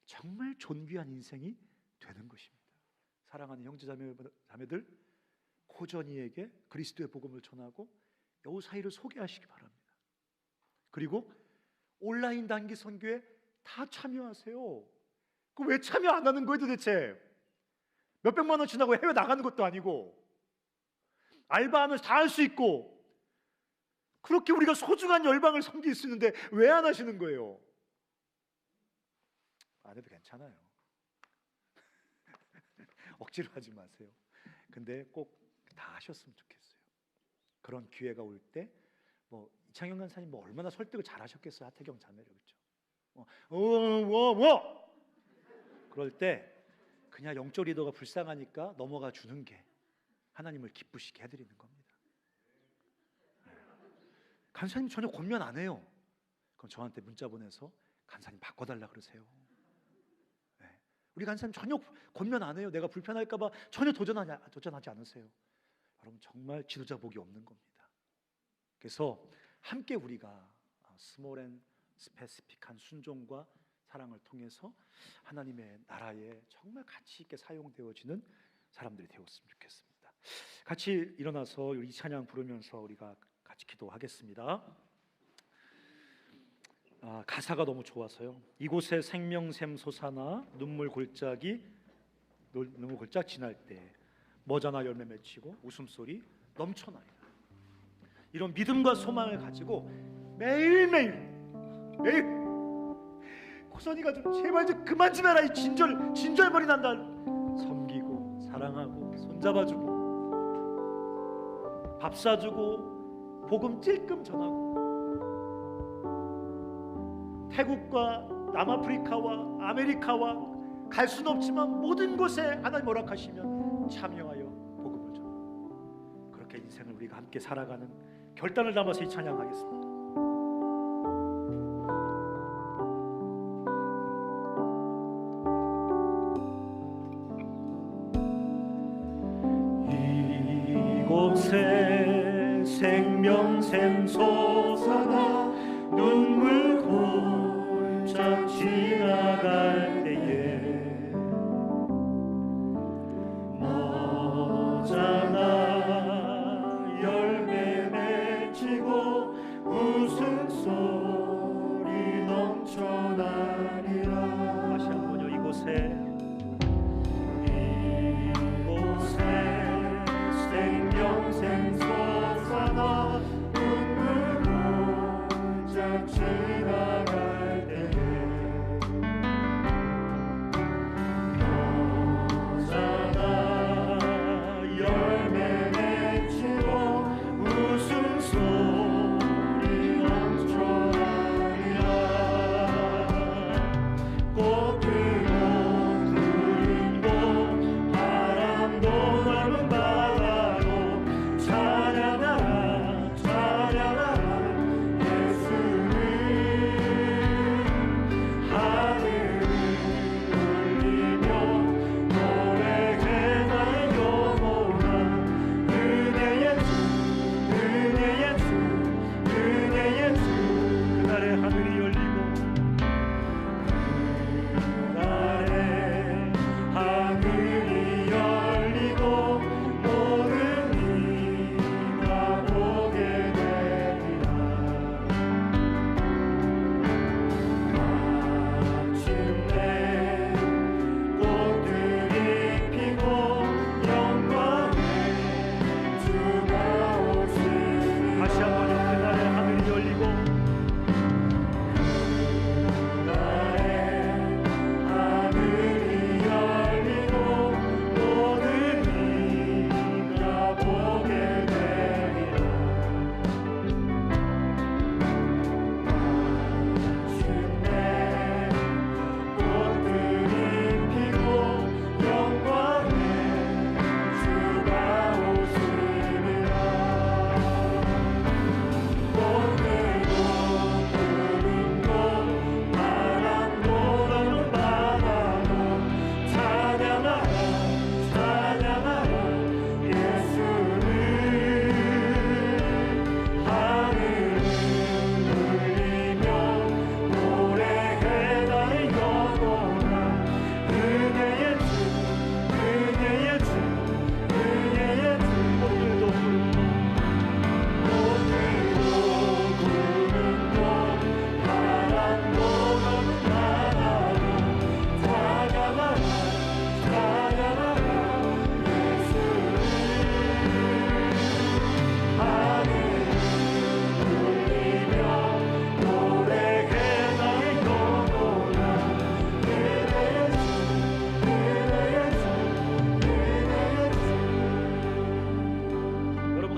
정말 존귀한 인생이 되는 것입니다. 사랑하는 형제자매들, 고전이에게 그리스도의 복음을 전하고 요 사이를 소개하시기 바랍니다. 그리고 온라인 단기 선교에 다 참여하세요. 그 왜 참여 안 하는 거예요 도대체? 몇백만 원 지나고 해외 나가는 것도 아니고, 알바하면서 다 할 수 있고, 그렇게 우리가 소중한 열방을 섬길 수 있는데 왜 안 하시는 거예요? 안 해도 괜찮아요. 억지로 하지 마세요. 근데 꼭 다 하셨으면 좋겠어요. 그런 기회가 올 때, 뭐 이창영 간사님 뭐 얼마나 설득을 잘 하셨겠어요, 하태경 자매를. 그렇죠? 그럴 때 그냥 영적 리더가 불쌍하니까 넘어가 주는 게 하나님을 기쁘시게 해드리는 겁니다. 간사님 전혀 권면 안 해요. 그럼 저한테 문자 보내서 간사님 바꿔달라 그러세요. 우리 간사님 전혀 권면 안 해요. 내가 불편할까 봐 전혀 도전하지 않으세요. 여러분, 정말 지도자 복이 없는 겁니다. 그래서 함께 우리가 스몰 앤 스페시픽한 순종과 사랑을 통해서 하나님의 나라에 정말 가치 있게 사용되어지는 사람들이 되었으면 좋겠습니다. 같이 일어나서 이 찬양 부르면서 우리가 같이 기도하겠습니다. 가사가 너무 좋아서요. 이곳에 생명샘 솟아나 눈물 골짝 지날 때 머자나 열매 맺히고 웃음소리 넘쳐나리라. 이런 믿음과 소망을 가지고 매일 고선이가 좀 제발 좀 그만 좀 해라. 이 진절머리 난다. 섬기고 사랑하고 손잡아주고 밥 사주고 복음 찔끔 전하고, 태국과 남아프리카와 아메리카와 갈 수는 없지만 모든 곳에 하나님 허락하시면 참여하여 복음을 전하고, 그렇게 인생을 우리가 함께 살아가는 결단을 담아서 이 찬양하겠습니다. 이곳에 생명샘 솟아나 눈물 골짝 지나갈 때에 머자나 열매 맺히고 웃음소리 넘쳐나리라. 다시 한번요. 이곳에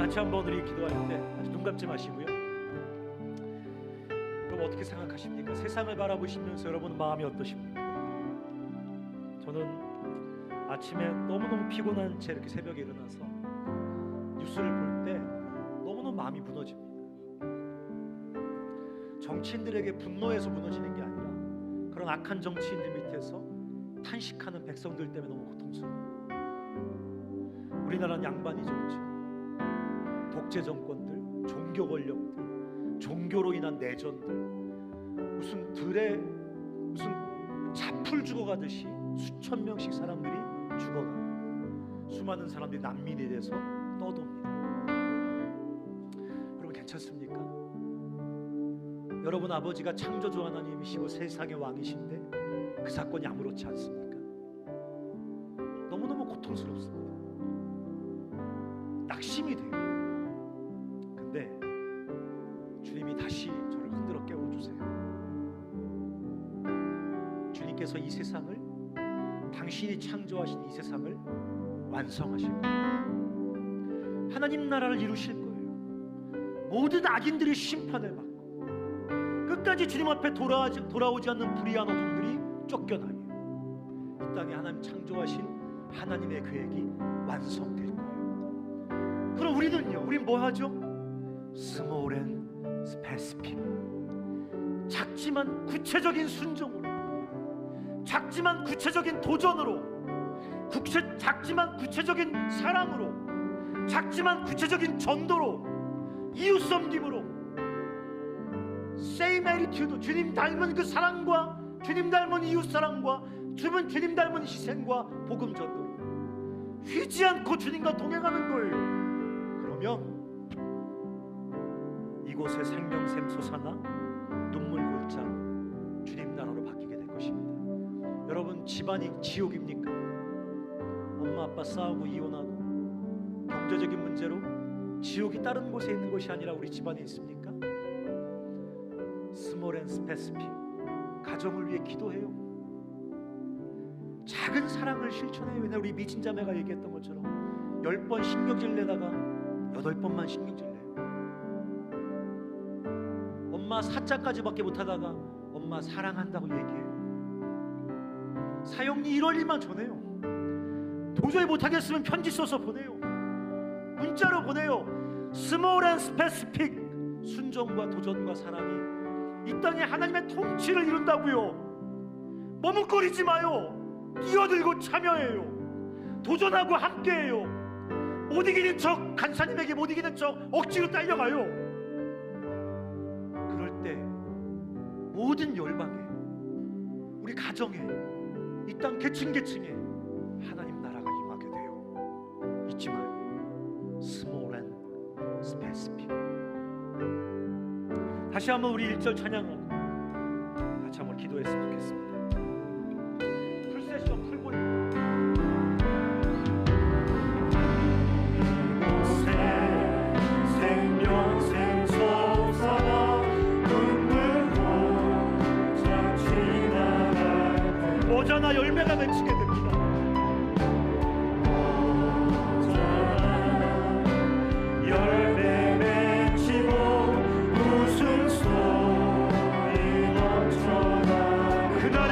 같이 한번 우리 기도할 때 아주 눈 감지 마시고요. 여러분 어떻게 생각하십니까? 세상을 바라보시면서 여러분 마음이 어떠십니까? 저는 아침에 너무너무 피곤한 채 이렇게 새벽에 일어나서 뉴스를 볼 때 너무너무 마음이 무너집니다. 정치인들에게 분노해서 무너지는 게 아니라 그런 악한 정치인들 밑에서 탄식하는 백성들 때문에 너무 고통스러워요. 우리나라는 양반이죠, 그렇죠? 독재 정권들, 종교 권력들, 종교로 인한 내전들, 무슨 잡풀 죽어가듯이 수천 명씩 사람들이 죽어가고 수많은 사람들이 난민이 돼서 떠돕니다. 여러분 괜찮습니까? 여러분 아버지가 창조주 하나님이시고 세상의 왕이신데 그 사건이 아무렇지 않습니까? 너무너무 고통스럽습니다. 낙심이 돼요. 근데 주님이 다시 저를 흔들어 깨워주세요. 주님께서 이 세상을, 당신이 창조하신 이 세상을 완성하실 거예요. 하나님 나라를 이루실 거예요. 모든 악인들이 심판을 받고 끝까지 주님 앞에 돌아오지 않는 불의한 어둠들이 쫓겨나며 이 땅에 하나님 창조하신 하나님의 계획이 완성될 거예요. 그럼 우리는요, 우린 뭐 하죠? 스몰 앤 스페시픽, 작지만 구체적인 순종으로, 작지만 구체적인 도전으로, 작지만 구체적인 사랑으로, 작지만 구체적인 전도로, 이웃 섬김으로, same attitude, 주님 닮은 그 사랑과 주님 닮은 이웃 사랑과 주님 닮은 희생과 복음 전도로 휘지 않고 주님과 동행하는 거예요. 그러면 이곳의 생명샘 솟아나 눈물 골짜 주님 나라로 바뀌게 될 것입니다. 여러분 집안이 지옥입니까? 엄마 아빠 싸우고 이혼하고 경제적인 문제로 지옥이 다른 곳에 있는 것이 아니라 우리 집안에 있습니까? 스몰 앤 스페시픽, 가정을 위해 기도해요. 작은 사랑을 실천해요. 왜냐 우리 미친자매가 얘기했던 것처럼 10번 신경질 내다가 8번만 신경질 내요. 엄마 사자까지밖에 못하다가 엄마 사랑한다고 얘기해요. 사형리 1월 1만 전해요. 도저히 못하겠으면 편지 써서 보내요. 문자로 보내요. 스몰 앤 스페시픽, 순종과 도전과 사랑이 이 땅에 하나님의 통치를 이룬다고요. 머뭇거리지 마요. 뛰어들고 참여해요. 도전하고 함께해요. 못 이기는 척, 간사님에게 못 이기는 척 억지로 딸려가요. 그럴 때 모든 열방에, 우리 가정에, 이 땅 계층계층에 하나님 나라가 임하게 돼요. 잊지 마요. 스몰 앤 스페시픽. 다시 한번 우리 1절 찬양하고 같이 한번 기도했으면 좋겠습니다. 풀세션 풀볼 생명샘 솟아나 눈물 골짜 지나갈 때 오자나 열매가 맺히게 됩니다. 열매 맺히고 웃음소리 넘쳐나 그날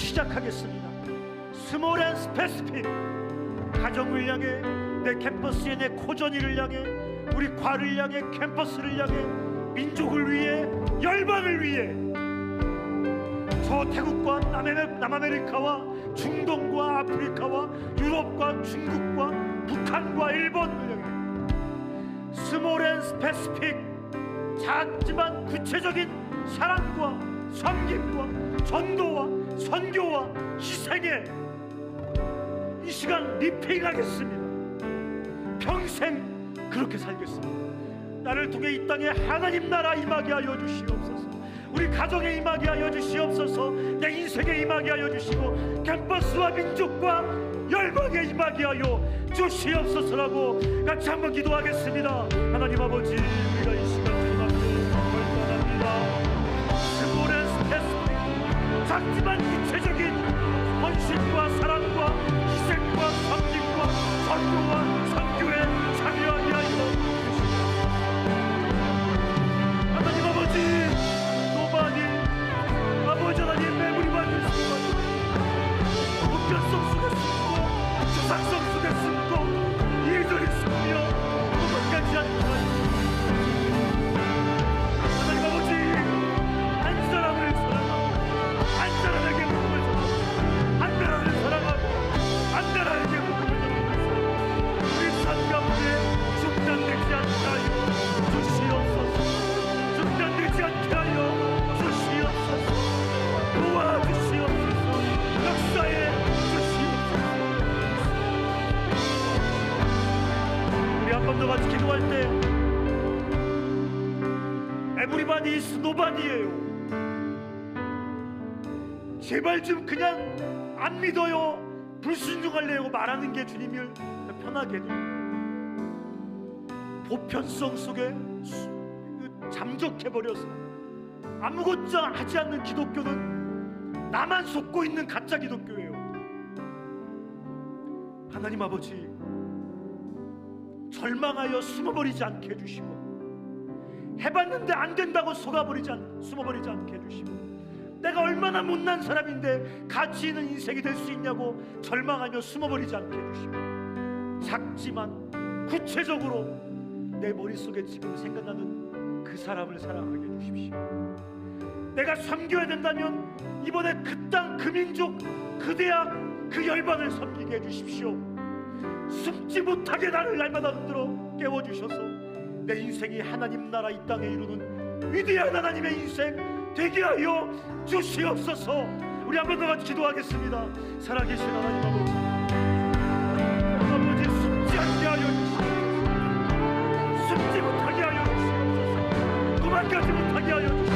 시작하겠습니다. 스몰 앤 스페시픽. 가정을 향해, 내 캠퍼스에 내 코전이를 향해, 우리 과를 향해, 캠퍼스를 향해, 민족을 위해, 열방을 위해, 저 태국과 남아메리카와 중동과 아프리카와 유럽과 중국과 북한과 일본을 향해 스몰 앤 스페시픽, 작지만 구체적인 사랑과 섬김과 전도와 선교와 희생에 이 시간 리페이하겠습니다. 평생 그렇게 살겠습니다. 나를 통해 이 땅에 하나님 나라 임하게 하여 주시옵소서. 우리 가정에 임하게 하여 주시옵소서. 내 인생에 임하게 하여 주시고 캠퍼스와 민족과 열방에 임하게 하여 주시옵소서라고 같이 한번 기도하겠습니다. 하나님 아버지, 우리가 이 시간 주님 앞에 결단합니다. 스몰 앤 스페시픽, 작지만 구체적인 헌신과 사랑과 희생과 섬김과 선교와 선교에 참여하게 하여 주시옵소서. 하나님 아버지, 아버지 하나님, 매무리만 있습니다. 우편성 속에 숨고 주상성 속에 숨고 이리저리 숨며 도망가지 않고 하나님 아버지, 한 사람을 사랑하고 한 사람에게 복음을 전하고 한 나라를 사랑하고 한 나라에게 복음을 전하면서 우리 삶 가운데 중단되지 않게 하여 주시옵소서. 중단되지 않게 하여 주시옵소서. 도와주시옵소서. 역사에 주시옵소서. 우리 한 번 더 같이 기도할 때 에브리바디 이즈 노바디예요. 제발 좀 그냥 안 믿어요, 불순종할래요 말하는 게 주님을 편하게 해드립니다. 보편성 속에 잠적해버려서 아무것도 하지 않는 기독교는 나만 속고 있는 가짜 기독교예요. 하나님 아버지, 절망하여 숨어버리지 않게 해주시고 해봤는데 안 된다고 숨어버리지 않게 해주시고 내가 얼마나 못난 사람인데 가치 있는 인생이 될 수 있냐고 절망하며 숨어버리지 않게 해주시고 작지만 구체적으로 내 머릿속에 지금 생각나는 그 사람을 사랑하게 해주십시오. 내가 섬겨야 된다면 이번에 그 땅, 그 민족, 그 대학, 그 열방을 섬기게 해주십시오. 숨지 못하게 나를 날마다 흔들어 깨워주셔서 내 인생이 하나님 나라 이 땅에 이루는 위대한 하나님의 인생 되게 하여 주시옵소서. 우리 한 번 더 같이 기도하겠습니다. 살아계신 하나님 아버지, 아버지 숨지 않게 하여 주시옵소서. 숨지 못하게 하여 주시옵소서. 도망가지 못하게 하여 주시옵소서.